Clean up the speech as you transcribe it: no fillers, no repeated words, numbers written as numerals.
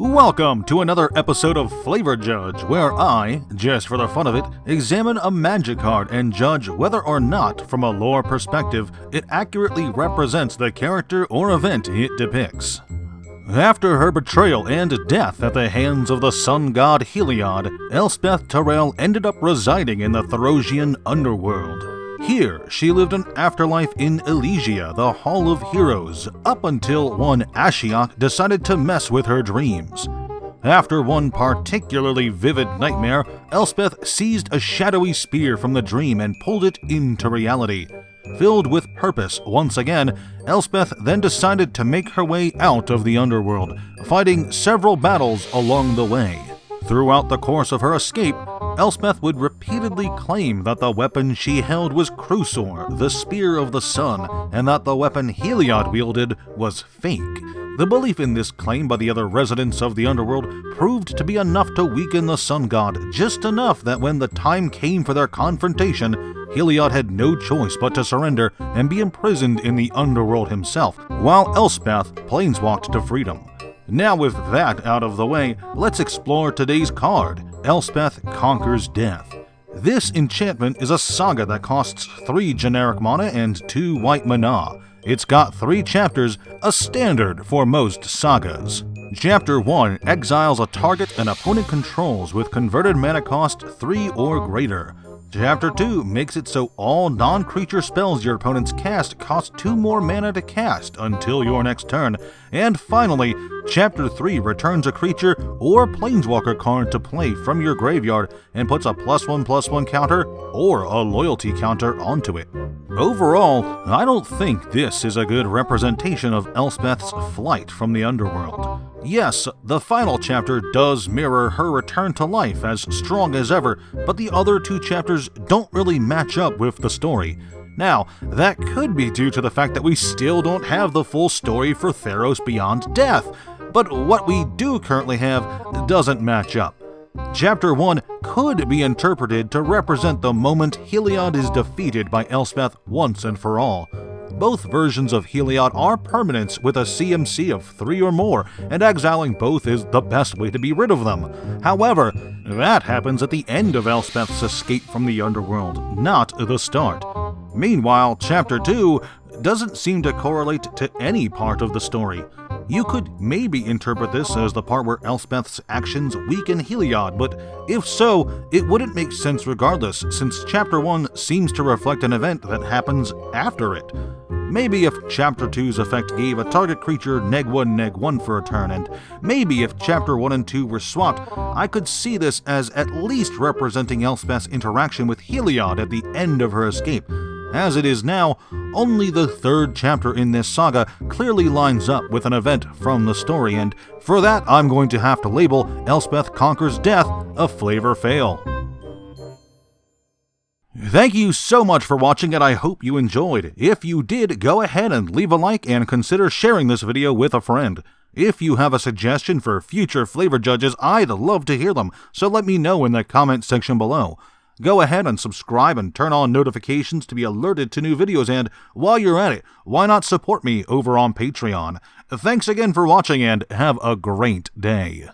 Welcome to another episode of Flavor Judge, where I, just for the fun of it, examine a magic card and judge whether or not, from a lore perspective, it accurately represents the character or event it depicts. After her betrayal and death at the hands of the sun god Heliod, Elspeth ended up residing in the Therosian underworld. Here, she lived an afterlife in Elysia, the Hall of Heroes, up until one Ashiok decided to mess with her dreams. After one particularly vivid nightmare, Elspeth seized a shadowy spear from the dream and pulled it into reality. Filled with purpose once again, Elspeth then decided to make her way out of the underworld, fighting several battles along the way. Throughout the course of her escape, Elspeth would repeatedly claim that the weapon she held was Crusaor, the Spear of the Sun, and that the weapon Heliod wielded was fake. The belief in this claim by the other residents of the underworld proved to be enough to weaken the sun god, just enough that when the time came for their confrontation, Heliod had no choice but to surrender and be imprisoned in the underworld himself, while Elspeth planeswalked to freedom. Now with that out of the way, let's explore today's card, Elspeth Conquers Death. This enchantment is a saga that costs 3 generic mana and 2 white mana. It's got 3 chapters, a standard for most sagas. Chapter 1 exiles a target an opponent controls with converted mana cost 3 or greater. Chapter 2 makes it so all non-creature spells your opponents cast cost 2 more mana to cast until your next turn. And finally, Chapter 3 returns a creature or planeswalker card to play from your graveyard and puts a +1/+1 counter or a loyalty counter onto it. Overall, I don't think this is a good representation of Elspeth's flight from the underworld. Yes, the final chapter does mirror her return to life as strong as ever, but the other 2 chapters don't really match up with the story. Now, that could be due to the fact that we still don't have the full story for Theros Beyond Death, but what we do currently have doesn't match up. Chapter 1 could be interpreted to represent the moment Heliod is defeated by Elspeth once and for all. Both versions of Heliod are permanents with a CMC of 3 or more, and exiling both is the best way to be rid of them. However, that happens at the end of Elspeth's escape from the underworld, not the start. Meanwhile, Chapter 2 doesn't seem to correlate to any part of the story. You could maybe interpret this as the part where Elspeth's actions weaken Heliod, but if so, it wouldn't make sense regardless, since Chapter 1 seems to reflect an event that happens after it. Maybe if Chapter 2's effect gave a target creature -1/-1 for a turn, and maybe if Chapter 1 and 2 were swapped, I could see this as at least representing Elspeth's interaction with Heliod at the end of her escape. As it is now, only the 3rd chapter in this saga clearly lines up with an event from the story, and for that I'm going to have to label Elspeth Conquers Death a flavor fail. Thank you so much for watching, and I hope you enjoyed. If you did, go ahead and leave a like and consider sharing this video with a friend. If you have a suggestion for future flavor judges, I'd love to hear them, so let me know in the comment section below. Go ahead and subscribe and turn on notifications to be alerted to new videos, and while you're at it, why not support me over on Patreon? Thanks again for watching, and have a great day.